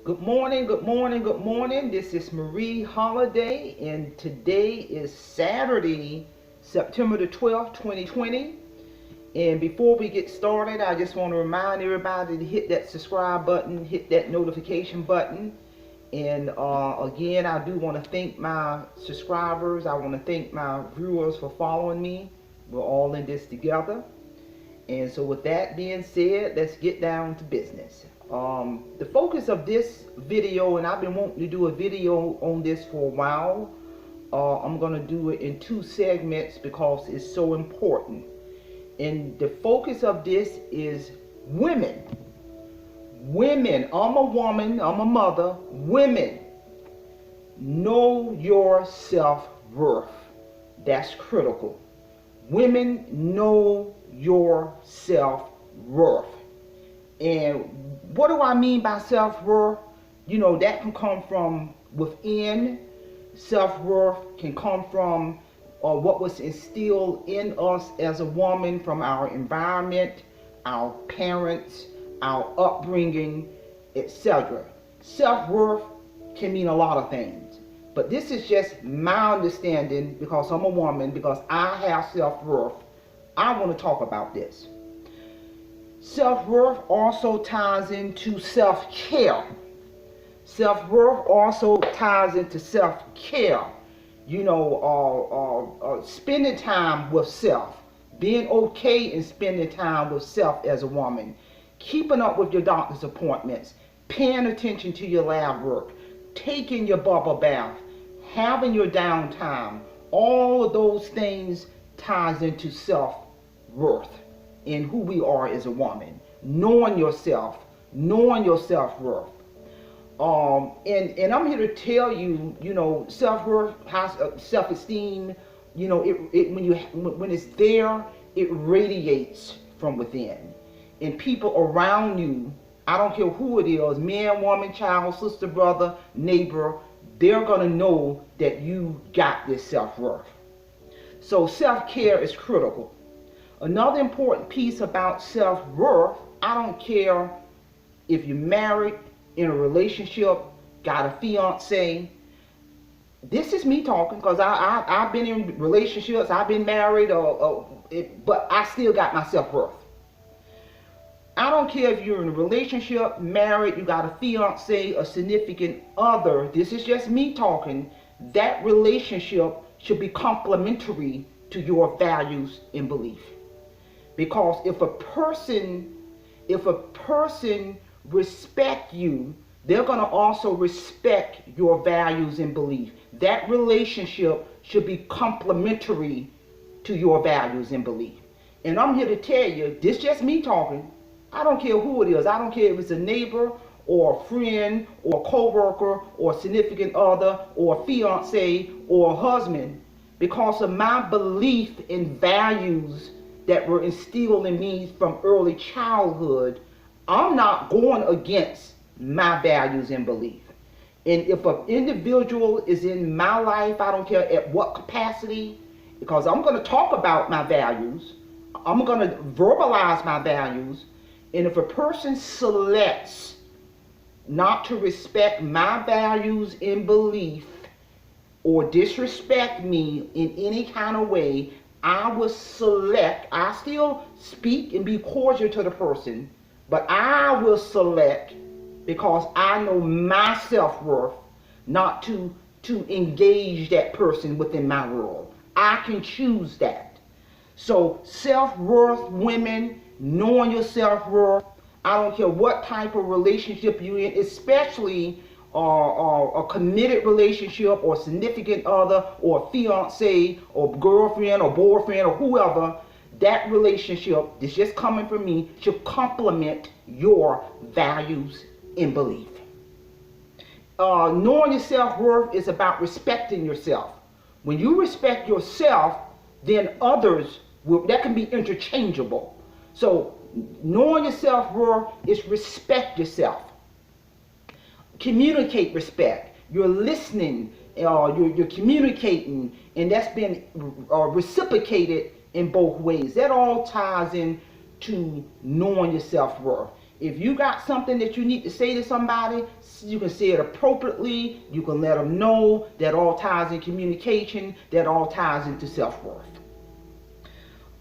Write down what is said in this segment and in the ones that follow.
Good morning, good morning, good morning. This is Marie Holiday, and today is Saturday, September the 12th, 2020. And before we get started, I just want to remind everybody to hit that subscribe button, hit that notification button. And again, I do want to thank my subscribers. I want to thank my viewers for following me. We're all in this together. And so with that being said, let's get down to business. The focus of this video, and I've been wanting to do a video on this for a while. I'm going to do it in two segments because it's so important. And the focus of this is women. Women, I'm a woman, I'm a mother. Women, know your self-worth. That's critical. Women, know your self-worth. And what do I mean by self-worth? You know, that can come from within. Self-worth can come from what was instilled in us as a woman from our environment, our parents, our upbringing, etc. Self-worth can mean a lot of things. But this is just my understanding because I'm a woman, because I have self-worth. I want to talk about this. Self-worth also ties into self-care. Self-worth also ties into self-care. You know, spending time with self. Being okay in spending time with self as a woman. Keeping up with your doctor's appointments. Paying attention to your lab work. Taking your bubble bath. Having your downtime. All of those things ties into self-worth in who we are as a woman. Knowing yourself. Knowing your self-worth. And I'm here to tell you, you know, self-worth, self-esteem, you know, when it's there, it radiates from within. And people around you, I don't care who it is, man, woman, child, sister, brother, neighbor, they're going to know that you got this self-worth. So self-care is critical. Another important piece about self-worth, I don't care if you're married, in a relationship, got a fiance. This is me talking because I've been in relationships, I've been married, but I still got my self-worth. I don't care if you're in a relationship, married, you got a fiance, a significant other. This is just me talking. That relationship should be complementary to your values and belief. Because if a person respect you, they're going to also respect your values and belief. That relationship should be complementary to your values and belief. And I'm here to tell you, this is just me talking. I don't care who it is. I don't care if it's a neighbor or a friend or a co-worker or a significant other or a fiance or a husband. Because of my belief and values that were instilled in me from early childhood, I'm not going against my values and belief. And if an individual is in my life, I don't care at what capacity, because I'm going to talk about my values. I'm going to verbalize my values. And if a person selects not to respect my values and belief or disrespect me in any kind of way, I still speak and be cordial to the person, but I will select, because I know my self-worth, not to engage that person within my world. I can choose that. So self-worth, women, knowing your self-worth, I don't care what type of relationship you're in, especially a committed relationship or significant other or fiance or girlfriend or boyfriend or whoever. That relationship, that's just coming from me, should complement your values and belief. Knowing your self-worth is about respecting yourself. When you respect yourself, then others that can be interchangeable. So knowing your self-worth is respect yourself. Communicate respect. You're listening, you're communicating, and that's been reciprocated in both ways. That all ties in to knowing your self-worth. If you got something that you need to say to somebody, you can say it appropriately. You can let them know. That all ties in communication. That all ties into self-worth.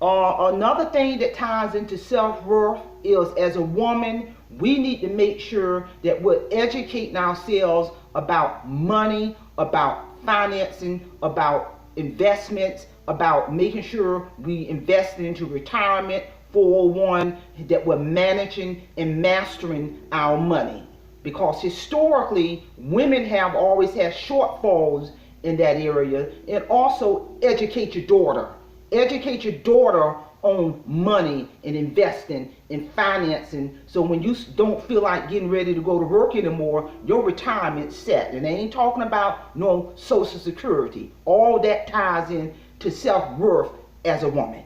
Another thing that ties into self-worth is, as a woman, we need to make sure that we're educating ourselves about money, about financing, about investments, about making sure we invest into retirement, 401, that we're managing and mastering our money. Because historically, women have always had shortfalls in that area. And also educate your daughter. Educate your daughter on money and investing and financing, so when you don't feel like getting ready to go to work anymore, your retirement's set. And they ain't talking about no Social Security. All that ties in to self-worth as a woman.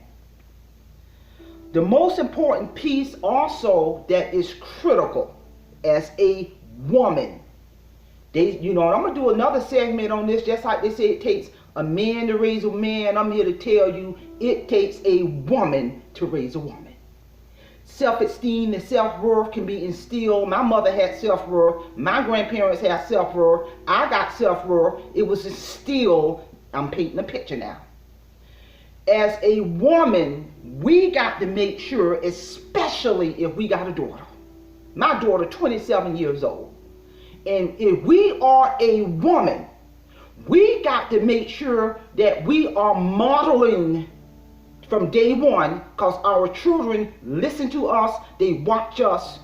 The most important piece also that is critical as a woman, and I'm gonna do another segment on this, just like they say it takes a man to raise a man. I'm here to tell you it takes a woman to raise a woman. Self-esteem and self-worth can be instilled. My mother had self-worth. My grandparents had self-worth. I got self-worth. It was instilled. I'm painting a picture now. As a woman, we got to make sure, especially if we got a daughter. My daughter, 27 years old. And if we are a woman, we got to make sure that we are modeling from day one, because our children listen to us, they watch us.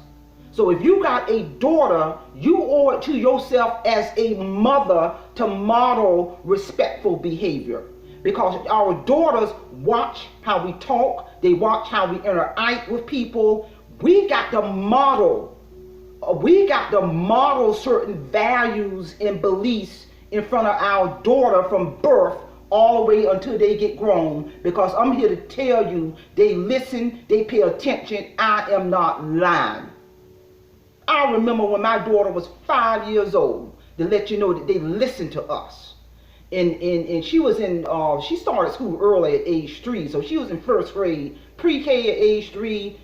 So if you got a daughter, you owe it to yourself as a mother to model respectful behavior. Because our daughters watch how we talk, they watch how we interact with people. We got to model certain values and beliefs in front of our daughter from birth all the way until they get grown, because I'm here to tell you, they listen, they pay attention. I am not lying. I remember when my daughter was 5 years old, to let you know that they listened to us. And she was she started school early at age 3, so she was in first grade, pre-K at age 3,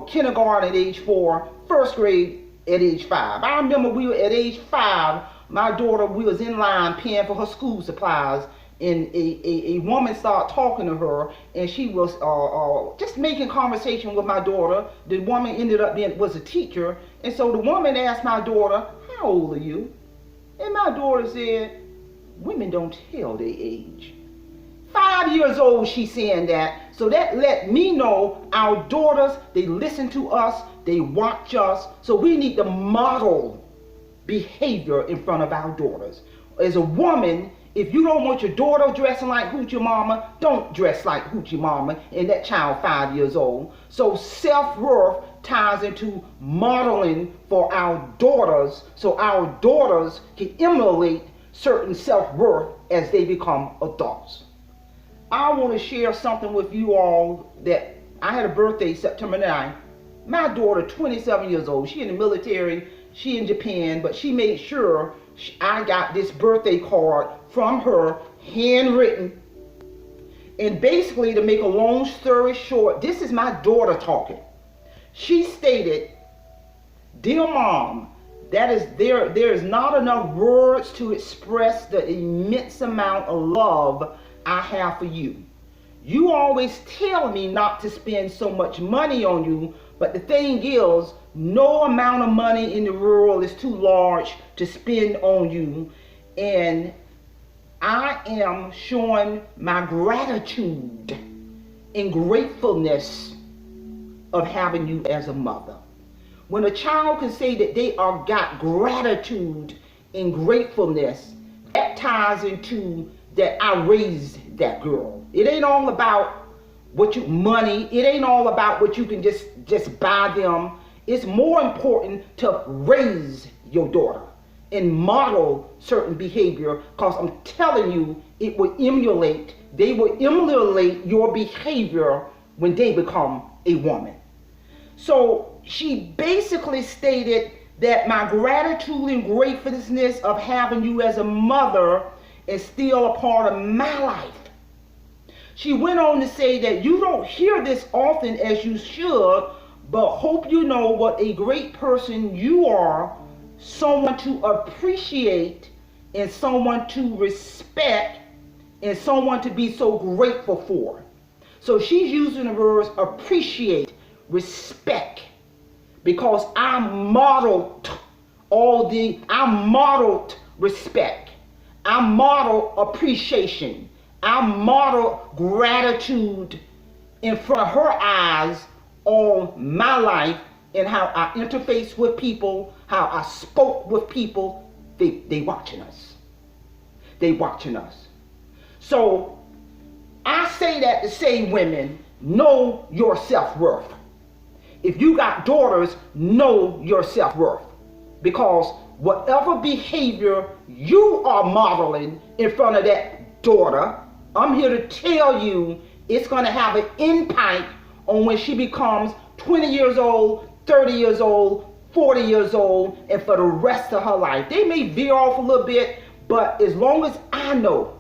kindergarten at age 4, first grade at age 5. I remember we were at age 5, my daughter, we was in line paying for her school supplies, and a woman started talking to her, and she was just making conversation with my daughter. The woman ended up was a teacher, and so the woman asked my daughter, "How old are you?" And my daughter said, "Women don't tell their age." 5 years old, she's saying that. So that let me know our daughters, they listen to us, they watch us. So we need to model behavior in front of our daughters. As a woman, if you don't want your daughter dressing like Hoochie Mama, don't dress like Hoochie Mama and that child 5 years old. So self-worth ties into modeling for our daughters, so our daughters can emulate certain self-worth as they become adults. I want to share something with you all that I had a birthday September 9th. My daughter, 27 years old, she in the military, she in Japan, but she made sure I got this birthday card from her, handwritten. And basically, to make a long story short, this is my daughter talking. She stated, "Dear Mom, there is not enough words to express the immense amount of love I have for you. You always tell me not to spend so much money on you, but the thing is, no amount of money in the world is too large to spend on you, and I am showing my gratitude and gratefulness of having you as a mother." When a child can say that they are got gratitude and gratefulness, that ties into that I raised that girl. It ain't all about money. It ain't all about what you can just buy them. It's more important to raise your daughter and model certain behavior, because I'm telling you, they will emulate your behavior when they become a woman. So she basically stated that my gratitude and gratefulness of having you as a mother is still a part of my life. She went on to say that you don't hear this often as you should, but hope you know what a great person you are, someone to appreciate and someone to respect and someone to be so grateful for. So she's using the words appreciate, respect, because I modeled respect. I model appreciation. I model gratitude in front of her eyes on my life and how I interface with people, how I spoke with people. They watching us. They watching us. So I say that to say, women, know your self-worth. If you got daughters, know your self-worth. Because whatever behavior you are modeling in front of that daughter, I'm here to tell you it's going to have an impact on when she becomes 20 years old, 30 years old, 40 years old, and for the rest of her life. They may veer off a little bit, but as long as I know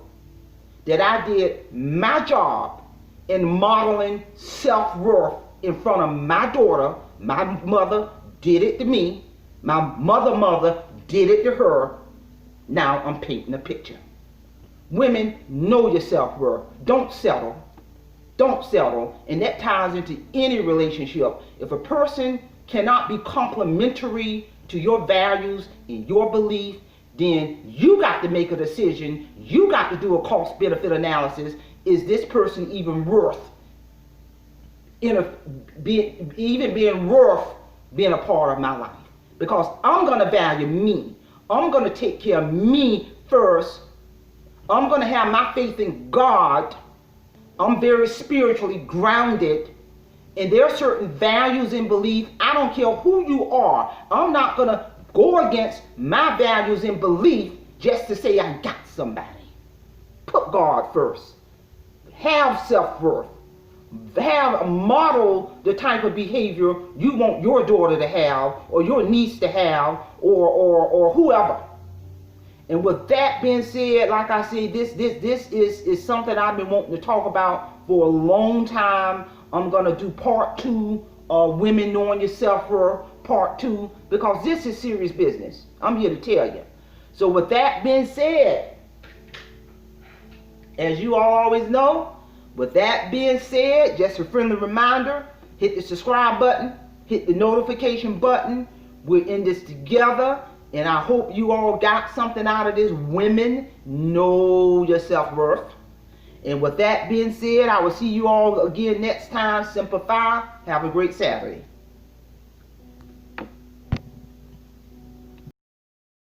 that I did my job in modeling self-worth in front of my daughter, my mother did it to me, my mother did it to her, now I'm painting a picture. Women, know your self-worth. Don't settle. Don't settle. And that ties into any relationship. If a person cannot be complementary to your values and your belief, then you got to make a decision. You got to do a cost-benefit analysis. Is this person even worth being worth being a part of my life? Because I'm going to value me. I'm going to take care of me first. I'm going to have my faith in God. I'm very spiritually grounded. And there are certain values and beliefs. I don't care who you are. I'm not going to go against my values and belief just to say I got somebody. Put God first. Have self-worth. Model the type of behavior you want your daughter to have or your niece to have or whoever. And with that being said, like I said, this is something I've been wanting to talk about for a long time. I'm going to do part 2 of Women Knowing Your Self-Worth, part 2, because this is serious business. I'm here to tell you. So with that being said, as you all always know, with that being said, just a friendly reminder, hit the subscribe button, hit the notification button. We're in this together, and I hope you all got something out of this. Women, know your self-worth. And with that being said, I will see you all again next time. Simplify. Have a great Saturday.